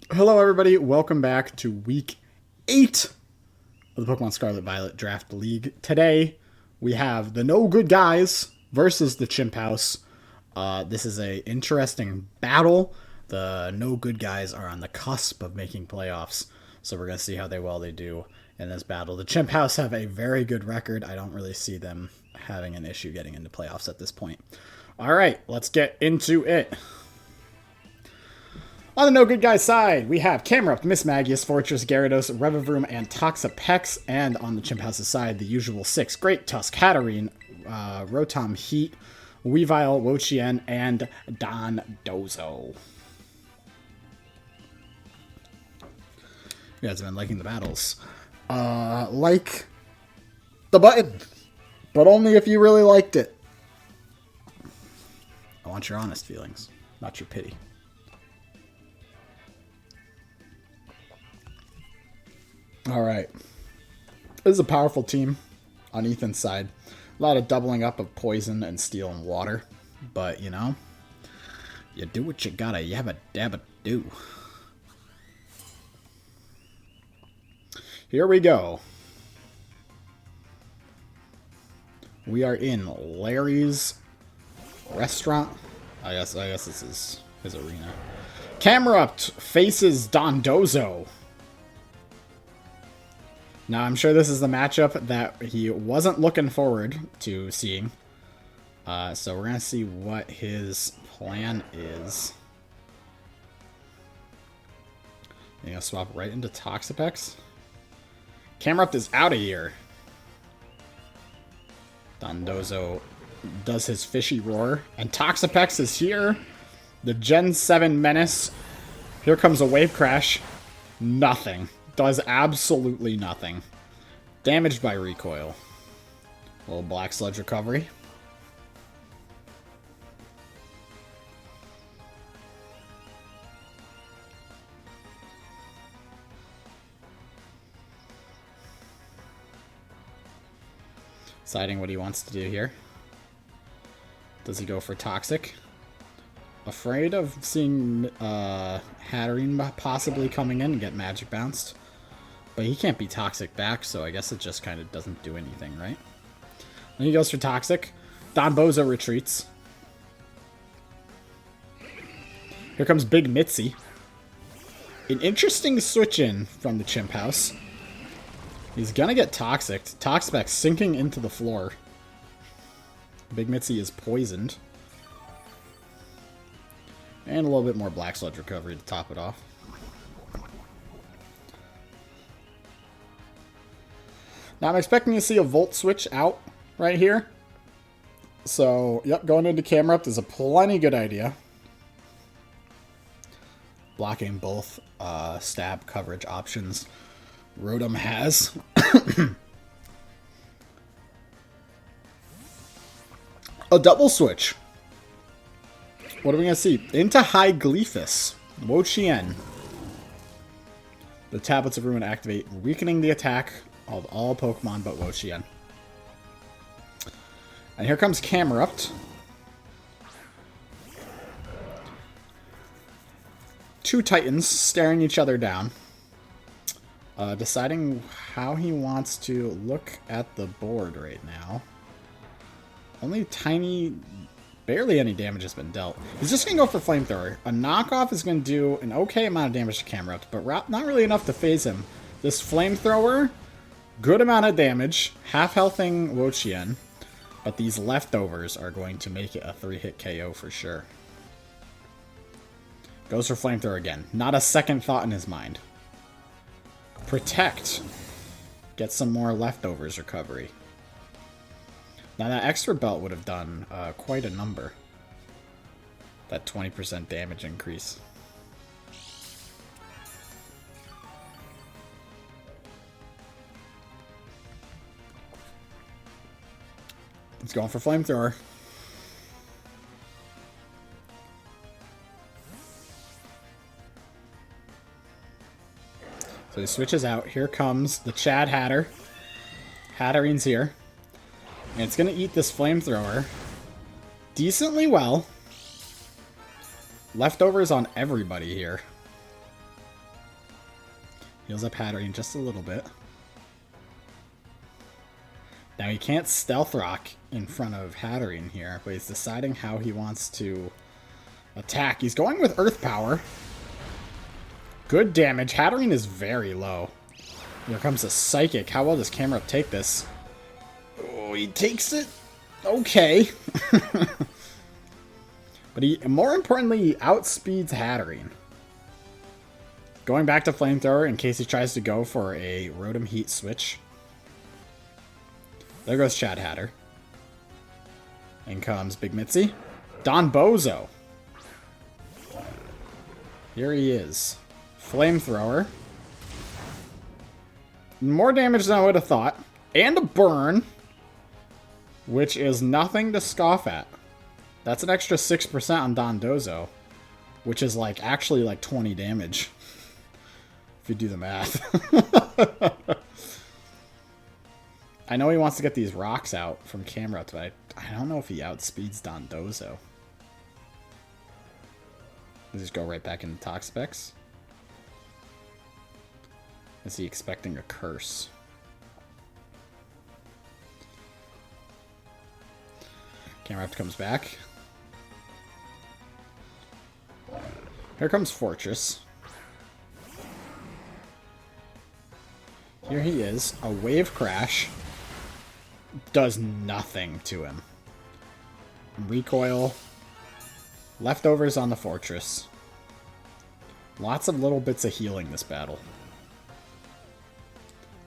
Hello, everybody. Welcome back to week 8 of the Pokemon Scarlet Violet Draft League. Today, we have the No Good Guys versus the Chimphouse. This is a interesting battle. The No Good Guys are on the cusp of making playoffs, so we're going to see how well they do in this battle. The Chimphouse have a very good record. I don't really see them having an issue getting into playoffs at this point. All right, let's get into it. On the No Good Guys side, we have Camerupt, Miss Magius, Fortress, Gyarados, Revavroom, and Toxapex. And on the Chimpouse's side, the usual 6, Great Tusk, Hatterene, Rotom Heat, Weavile, Wo-Chien, and Dondozo. You guys have been liking the battles. Like the button, but only if you really liked it. I want your honest feelings, not your pity. All right. This is a powerful team on Ethan's side. A lot of doubling up of poison and steel and water. But, you know, you do what you gotta yabba dabba do. Here we go. We are in Larry's restaurant. I guess this is his arena. Camerupt faces Dondozo. Now, I'm sure this is the matchup that he wasn't looking forward to seeing. So we're going to see what his plan is. You're going to swap right into Toxapex. Camerupt is out of here. Dondozo does his fishy roar. And Toxapex is here. The Gen 7 Menace. Here comes a Wave Crash. Nothing. Does absolutely nothing. Damaged by recoil. A little Black Sludge recovery. Deciding what he wants to do here. Does he go for Toxic? Afraid of seeing Hatterene possibly coming in and get Magic Bounced. But he can't be Toxic back, so I guess it just kind of doesn't do anything, right? Then he goes for Toxic. Donbozo retreats. Here comes Big Mitzi. An interesting switch-in from the Chimphouse. He's gonna get Toxic. Toxapex sinking into the floor. Big Mitzi is poisoned. And a little bit more Black Sludge recovery to top it off. Now I'm expecting to see a Volt switch out right here. So, yep, going into Camerupt is a plenty good idea. Blocking both stab coverage options Rotom has. A double switch. What are we going to see? Into High Gleefus. Wo-Chien. The Tablets of Ruin activate, weakening the attack of all Pokemon but Wo-Chien. And here comes Camerupt. Two Titans staring each other down. Deciding how he wants to look at the board right now. Only tiny... Barely any damage has been dealt. He's just going to go for Flamethrower. A knockoff is going to do an okay amount of damage to Camerupt, but not really enough to phase him. This Flamethrower, good amount of damage, half-healthing Wo-Chien, but these leftovers are going to make it a 3-hit KO for sure. Goes for Flamethrower again. Not a second thought in his mind. Protect. Get some more leftovers recovery. Now that extra belt would have done quite a number. That 20% damage increase. He's going for Flamethrower. So he switches out. Here comes the Chad Hatter. Hatterene's here. And it's going to eat this Flamethrower decently well. Leftovers on everybody here. Heals up Hatterene just a little bit. Now he can't Stealth Rock in front of Hatterene here, but he's deciding how he wants to attack. He's going with Earth Power. Good damage. Hatterene is very low. Here comes a Psychic. How well does Camera Up take this? Oh, he takes it. Okay. But he, more importantly, he outspeeds Hatterene. Going back to Flamethrower in case he tries to go for a Rotom Heat switch. There goes Chad Hatter. In comes Big Mitzi. Don Bozo. Here he is. Flamethrower. More damage than I would have thought. And a burn. Which is nothing to scoff at. That's an extra 6% on Don Dozo. Which is like actually like 20 damage. If you do the math. I know he wants to get these rocks out from camera, but I don't know if he outspeeds Don Dozo. Does he just go right back into Toxapex? Is he expecting a curse? Camera comes back. Here comes Fortress. Here he is. A Wave Crash. Does nothing to him. Recoil. Leftovers on the Fortress. Lots of little bits of healing this battle.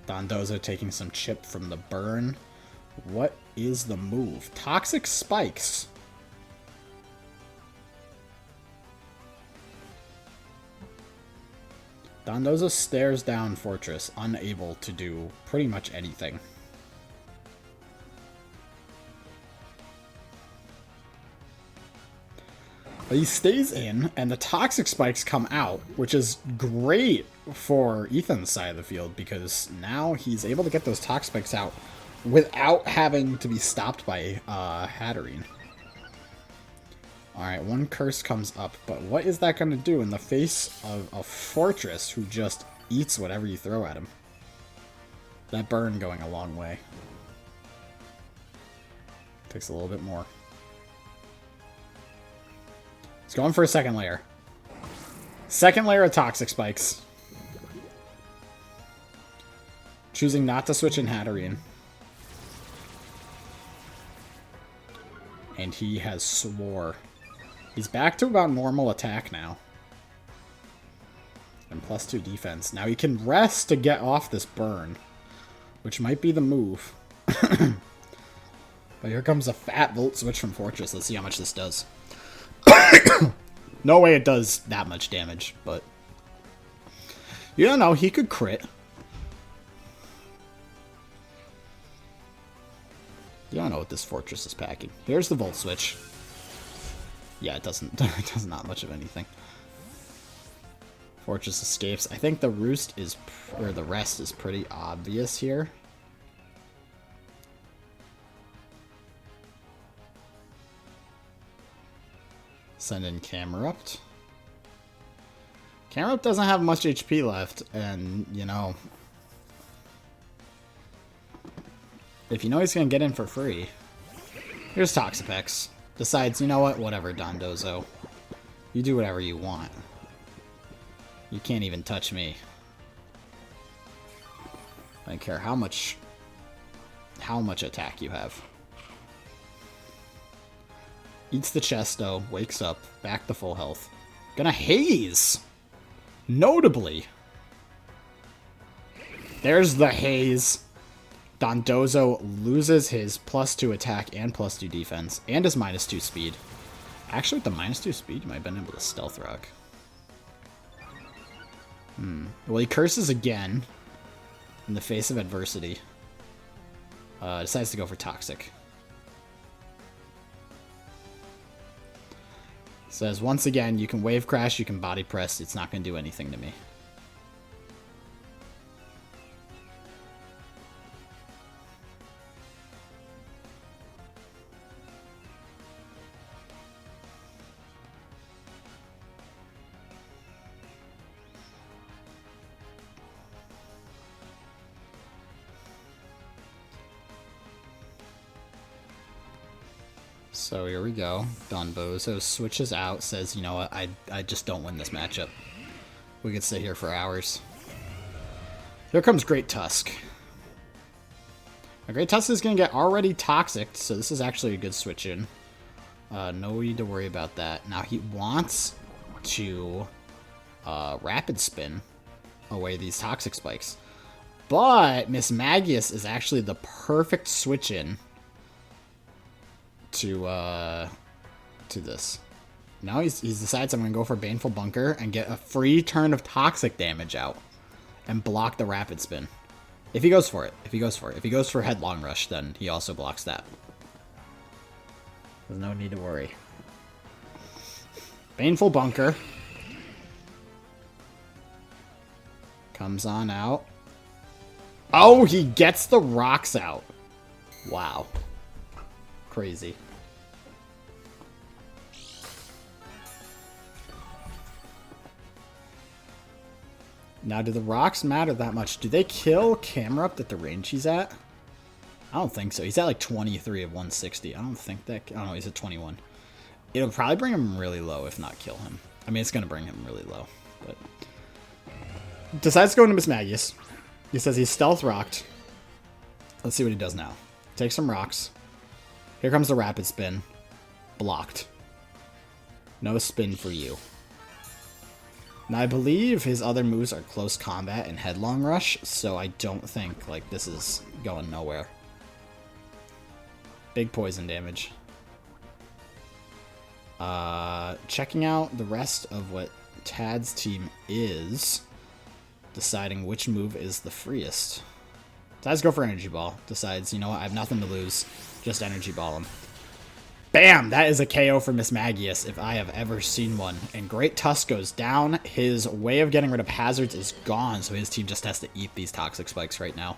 Dondozo taking some chip from the burn. What is the move? Toxic Spikes. Dondozo stares down Fortress, unable to do pretty much anything. But he stays in, and the Toxic Spikes come out, which is great for Ethan's side of the field, because now he's able to get those Toxic Spikes out without having to be stopped by Hatterene. Alright, one curse comes up, but what is that going to do in the face of a Fortress who just eats whatever you throw at him? That burn going a long way. Takes a little bit more. He's going for a second layer. Second layer of Toxic Spikes. Choosing not to switch in Hatterene. And he has swore. He's back to about normal attack now. And +2 defense. Now he can rest to get off this burn. Which might be the move. But here comes a fat Volt Switch from Fortress. Let's see how much this does. No way it does that much damage, but... You don't know, he could crit. You don't know what this Fortress is packing. Here's the Volt Switch. Yeah, it doesn't. It does not much of anything. Fortress escapes. I think the roost is, or the rest is pretty obvious here. Send in Camerupt. Camerupt doesn't have much HP left, and, you know... If you know he's going to get in for free... Here's Toxapex. Decides, you know what? Whatever, Dondozo. You do whatever you want. You can't even touch me. I don't care how much attack you have. Eats the Chesto, wakes up, back to full health. Gonna haze! Notably. There's the haze. Dondozo loses his +2 attack and +2 defense, and his -2 speed. Actually, with the -2 speed, you might have been able to Stealth Rock. Well, he curses again in the face of adversity. Decides to go for Toxic. Says, once again, you can Wave Crash, you can Body Press, it's not going to do anything to me. So here we go. Don Bozo switches out, says, you know what, I just don't win this matchup. We could sit here for hours. Here comes Great Tusk. Now, Great Tusk is going to get already toxic, so this is actually a good switch in. No need to worry about that. Now he wants to rapid spin away these toxic spikes. But Miss Magius is actually the perfect switch in to this. Now he decides I'm going to go for Baneful Bunker and get a free turn of toxic damage out and block the rapid spin. If he goes for it. If he goes for it. If he goes for Headlong Rush, then he also blocks that. There's no need to worry. Baneful Bunker. Comes on out. Oh, he gets the rocks out. Wow. Crazy. Now, do the rocks matter that much? Do they kill Camerupt at the range he's at? I don't think so. He's at like 23 of 160. I don't think that... Oh, no, he's at 21. It'll probably bring him really low, if not kill him. I mean, it's going to bring him really low. But decides to go into Miss Magius. He says he's stealth rocked. Let's see what he does now. Takes some rocks. Here comes the rapid spin. Blocked. No spin for you. Now, I believe his other moves are Close Combat and Headlong Rush, so I don't think, like, this is going nowhere. Big poison damage. Checking out the rest of what Tad's team is, deciding which move is the freest. Decides to go for Energy Ball. Decides, you know what, I have nothing to lose. Just Energy Ball him. Bam! That is a KO for Miss Magius, if I have ever seen one. And Great Tusk goes down. His way of getting rid of hazards is gone, so his team just has to eat these toxic spikes right now.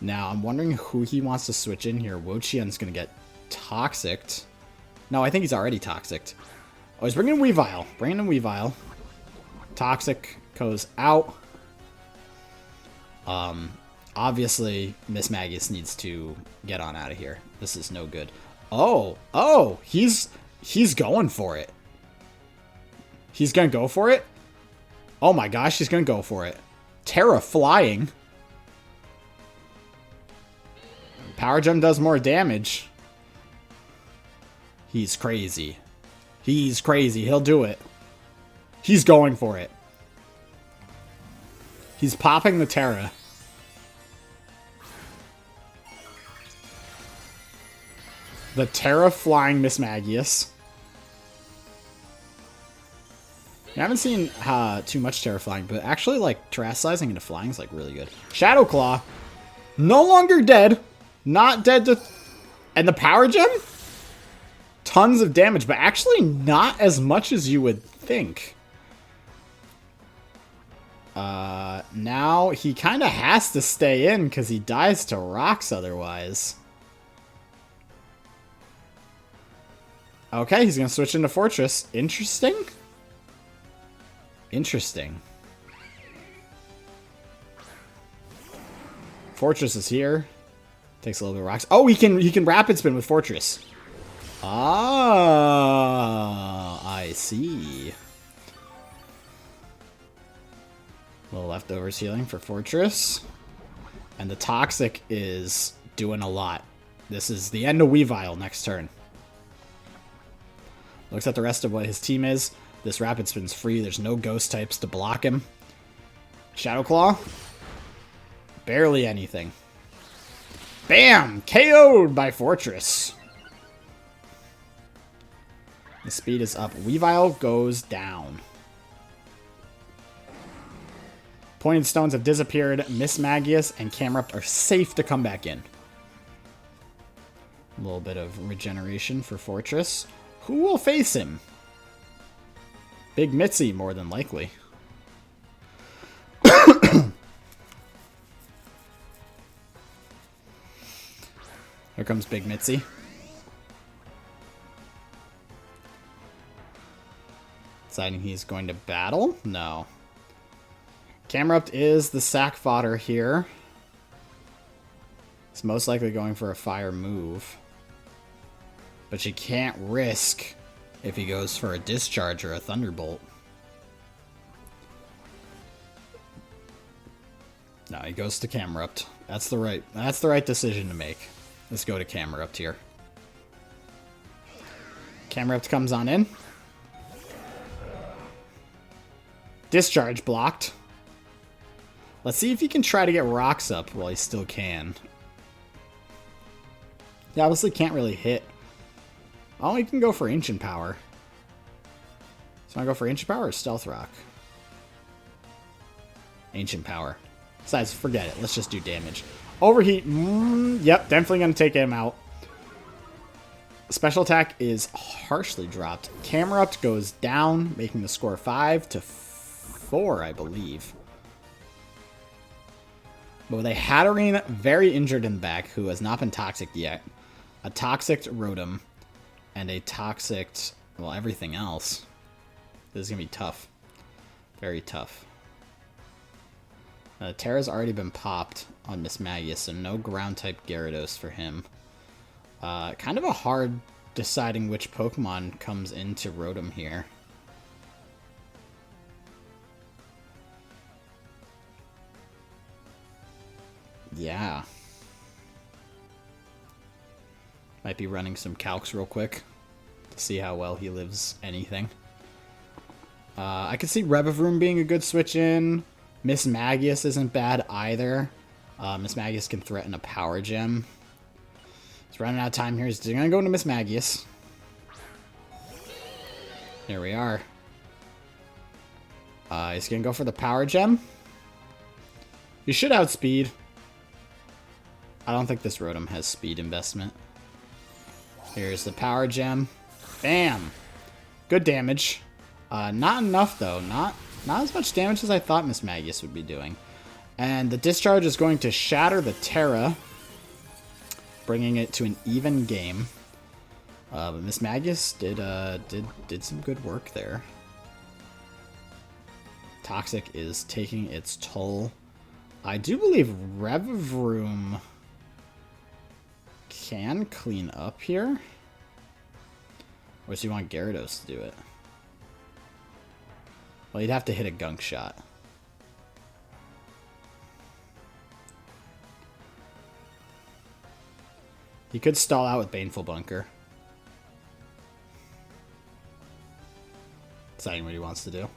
Now, I'm wondering who he wants to switch in here. Wo-Chien's going to get toxicked. No, I think he's already toxicked. Oh, he's bringing in Weavile. Bringing in Weavile. Toxic goes out. Obviously, Miss Magius needs to get on out of here. This is no good. Oh, he's going for it. He's going to go for it? Oh my gosh, he's going to go for it. Terra flying. Power Gem does more damage. He's crazy. He's crazy. He'll do it. He's going for it. He's popping the Terra. The Terra flying Miss Magius. I haven't seen too much Terra flying, but actually, like, terrestrializing into flying is, like, really good. Shadow Claw. No longer dead. Not dead to... And the Power Gem? Tons of damage, but actually not as much as you would think. Now he kind of has to stay in because he dies to rocks otherwise. Okay, he's going to switch into Fortress. Interesting. Interesting. Fortress is here. Takes a little bit of rocks. Oh, he can rapid spin with Fortress. Ah, I see. A little leftovers healing for Fortress. And the Toxic is doing a lot. This is the end of Weavile next turn. Looks at the rest of what his team is. This Rapid Spin's free. There's no ghost types to block him. Shadow Claw. Barely anything. Bam! KO'd by Fortress. The speed is up. Weavile goes down. Pointed stones have disappeared. Miss Magius and Camerupt are safe to come back in. A little bit of regeneration for Fortress. Who will face him? Big Mitzi, more than likely. Here comes Big Mitzi. Deciding he's going to battle? No. Camerupt is the sack fodder here. It's most likely going for a fire move. But she can't risk if he goes for a discharge or a thunderbolt. No, he goes to Camerupt. That's the right decision to make. Let's go to Camerupt here. Camerupt comes on in. Discharge blocked. Let's see if he can try to get rocks up while he still can. He obviously can't really hit. Oh, he can go for Ancient Power. So I go for Ancient Power or Stealth Rock? Ancient Power. Besides, forget it. Let's just do damage. Overheat. Yep, definitely going to take him out. Special attack is harshly dropped. Camerupt goes down, making the score 5 to 4, I believe. But with a Hatterene very injured in the back, who has not been toxic yet, a toxic Rotom, and a toxic, well, everything else, this is going to be tough. Very tough. Terra's already been popped on Mismagius, so no ground-type Gyarados for him. Kind of a hard deciding which Pokemon comes into Rotom here. Yeah. Might be running some calcs real quick to see how well he lives anything. I could see Revavroom being a good switch in. Mismagius isn't bad either. Mismagius can threaten a Power Gem. He's running out of time here. He's going to go into Mismagius. There we are. He's going to go for the Power Gem. He should outspeed. I don't think this Rotom has speed investment. Here's the Power Gem. Bam! Good damage. Not enough, though. Not as much damage as I thought Mismagius would be doing. And the Discharge is going to shatter the Terra, bringing it to an even game. But Mismagius did some good work there. Toxic is taking its toll. I do believe Revavroom can clean up here. Or does he want Gyarados to do it? Well, he'd have to hit a Gunk Shot. He could stall out with Baneful Bunker. Deciding what he wants to do.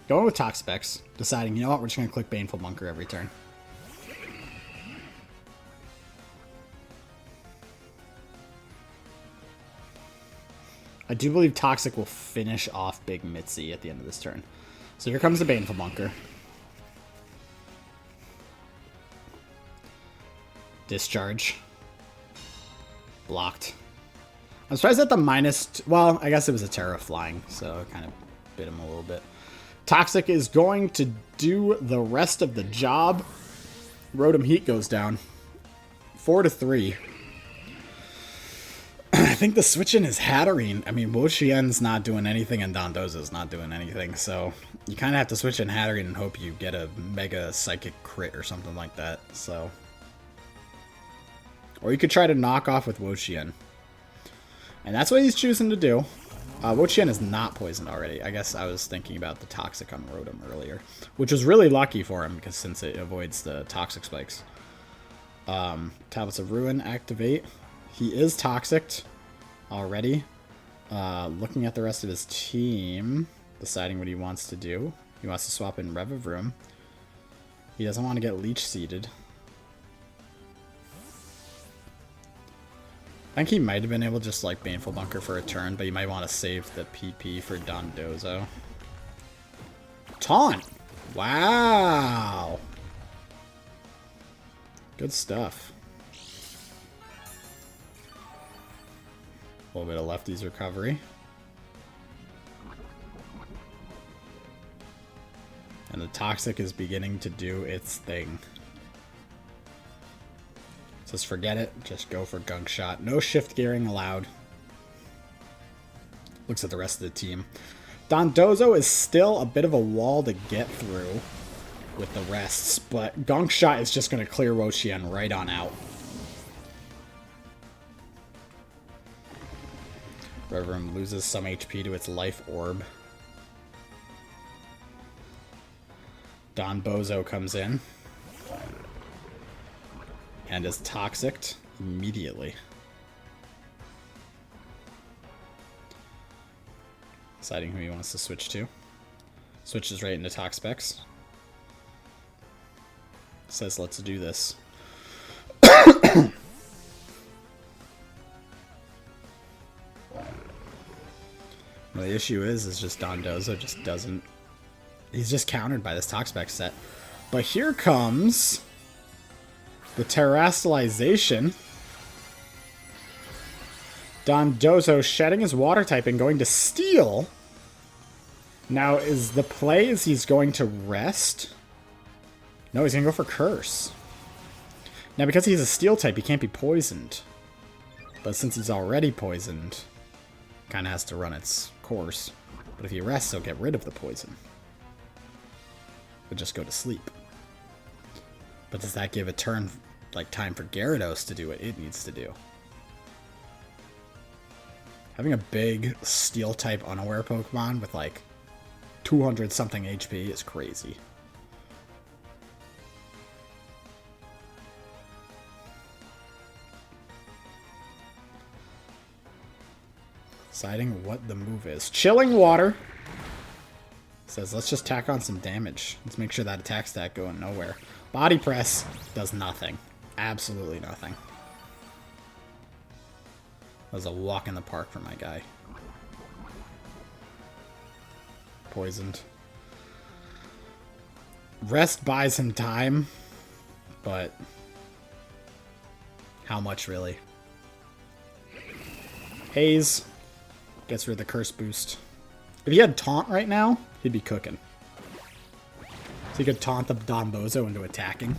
Going with Toxapex. Deciding, you know what, we're just going to click Baneful Bunker every turn. I do believe Toxic will finish off Big Mitzi at the end of this turn. So here comes the Baneful Bunker. Discharge. Blocked. I'm surprised at the well, I guess it was a Terra flying, so it kind of bit him a little bit. Toxic is going to do the rest of the job. Rotom Heat goes down. 4 to 3. I think the switch in is Hatterene. I mean, Wo-Chien's not doing anything and Dondozo's not doing anything, so you kind of have to switch in Hatterene and hope you get a Mega Psychic crit or something like that, so. Or you could try to knock off with Wo-Chien. And that's what he's choosing to do. Wo-Chien is not poisoned already. I guess I was thinking about the Toxic on Rotom earlier, which was really lucky for him because since it avoids the Toxic spikes. Tablets of Ruin activate. He is Toxic already. Looking at the rest of his team, deciding what he wants to do. He wants to swap in Revavroom. He doesn't want to get Leech Seeded. I think he might have been able to just like Baneful Bunker for a turn, but you might want to save the PP for Dondozo. Taunt! Wow! Good stuff. A little bit of Lefty's recovery. And the Toxic is beginning to do its thing. Just forget it. Just go for Gunk Shot. No shift gearing allowed. Looks at the rest of the team. Dondozo is still a bit of a wall to get through. with the rests, but Gunk Shot is just going to clear Wo-Chien right on out. Reverend loses some HP to its life orb. Don Bozo comes in and is toxicked immediately. Deciding who he wants to switch to. Switches right into Toxpex. Says, let's do this. Well, the issue is just Dondozo just doesn't... He's just countered by this Toxpex set. But here comes the Terastallization. Dondozo shedding his water type and going to Steel. Now, is the play is he's going to rest? No, he's going to go for Curse. Now, because he's a Steel type, he can't be poisoned. But since he's already poisoned, kind of has to run its course. But if he rests, he'll get rid of the poison. He'll just go to sleep. But does that give a turn, like time for Gyarados to do what it needs to do? Having a big Steel-type unaware Pokemon with like 200-something HP is crazy. Deciding what the move is. Chilling Water. Says, let's just tack on some damage. Let's make sure that attack stat going nowhere. Body Press does nothing. Absolutely nothing. That was a walk in the park for my guy. Poisoned. Rest buys him time, but how much really? Haze gets rid of the curse boost. If he had Taunt right now, he'd be cooking. So he could taunt the Don Bozo into attacking.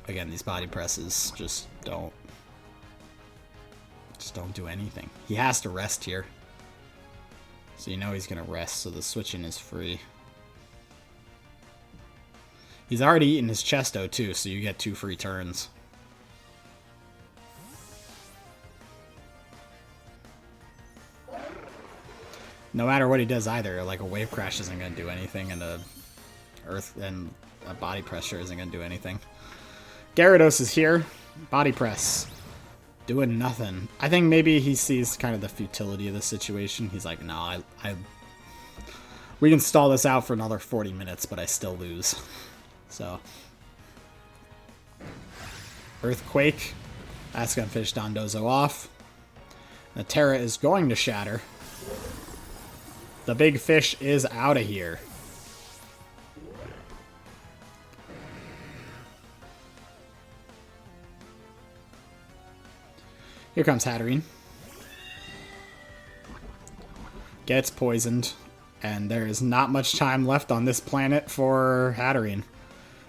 Again, these body presses just don't do anything. He has to rest here. So you know he's going to rest, so the switching is free. He's already eaten his Chesto too, so you get 2 free turns. No matter what he does either, like a Wave Crash isn't going to do anything, and a Body Pressure isn't going to do anything. Gyarados is here. Body Press. Doing nothing. I think maybe he sees kind of the futility of the situation. He's like, no, we can stall this out for another 40 minutes, but I still lose. So. Earthquake. That's going to finish Dondozo off. The Terra is going to shatter. The big fish is out of here. Here comes Hatterene. Gets poisoned. And there is not much time left on this planet for Hatterene.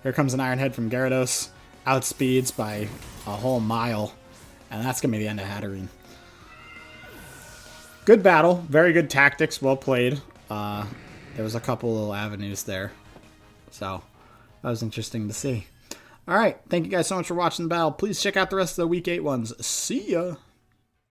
Here comes an Iron Head from Gyarados. Outspeeds by a whole mile. And that's going to be the end of Hatterene. Good battle. Very good tactics. Well played. There was a couple little avenues there. So, that was interesting to see. Alright, thank you guys so much for watching the battle. Please check out the rest of the Week 8 ones. See ya!